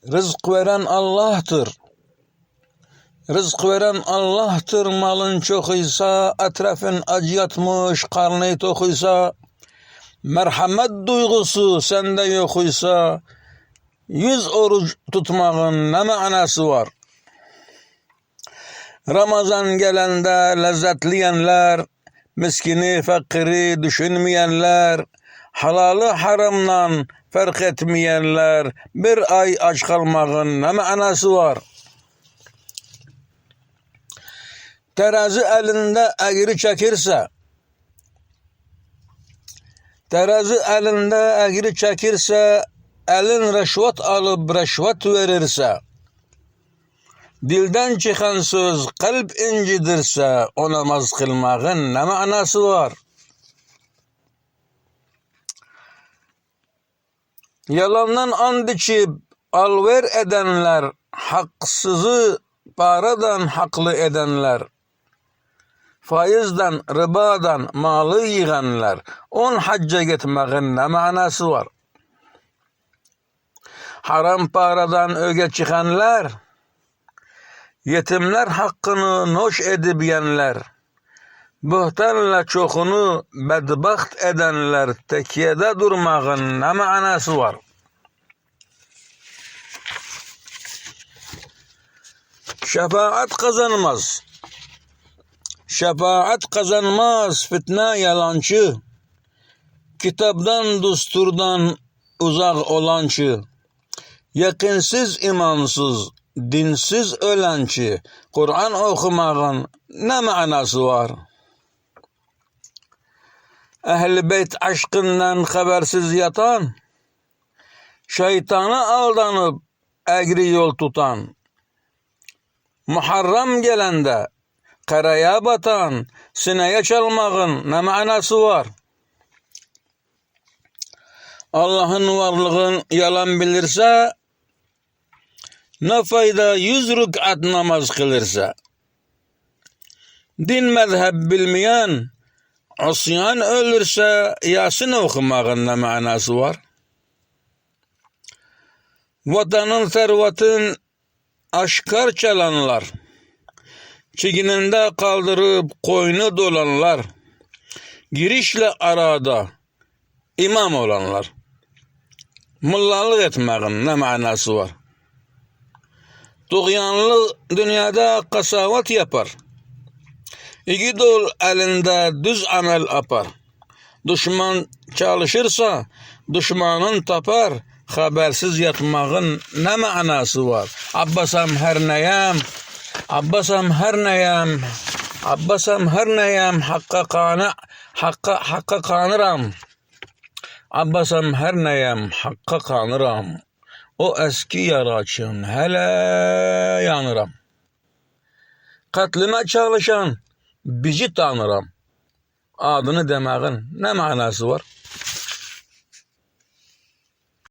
Rızk veren Allah'tır. Rızk veren Allah'tır. Malın çokuysa, etrafın acıyatmış, karnı tokuysa, merhamet duygusu sende yokuysa, 100 oruç tutmağın ne manası var? Ramazan gelende lezzetleyenler, miskini, fakiri düşünmeyenler, halalı haramdan fark etmeyenler, bir ay aç kalmağın ne manası var? Terazi elinde eğri çekirse, elin reşvet alıp reşvet verirse, dilden çıkan söz kalp incidirse, o namaz kılmağın ne manası var? Yalandan and içip alver edenler, haksızı paradan haklı edenler, faizden, ribadan malı yığanlar, 10 hacca gitmeğin ne manası var? Haram paradan öge çıkanlar, yetimler hakkını noş edip yenler, buhtanla çokunu bedbaht edenler, tekiyede durmağın ne manası var? Şefaat kazanmaz fitne yalancı, kitaptan düsturdan uzak olançı, yakinsiz imansız, dinsiz ölençi, Kur'an okumağın ne manası var? Ehl-i beyt aşkından habersiz yatan, şeytana aldanıp eğri yol tutan, Muharrem gelende karaya batan, sineye çalmağın ne manası var? Allah'ın varlığın yalan bilirse, ne fayda 100 rük'at namaz kılırsa? Din mezhep bilmeyen, asyan ölürse, Yasin okumağın ne manası var? Vatanın servetin aşkar çalanlar, çigininde kaldırıp koynu dolanlar, girişle arada imam olanlar, mullalık etmeğin ne manası var? Tuğyanlı dünyada kasavat yapar, İki dol elinde düz amel yapar. Düşman çalışırsa düşmanın tapar, habersiz yatmağın ne manası var? Abbasam her neyem, hakka kanıram. Abbasam her neyem, hakka kanıram. O eski yaraçım, hele yanıram. Katlime çalışan bici tanıram. Adını demeğin ne manası var?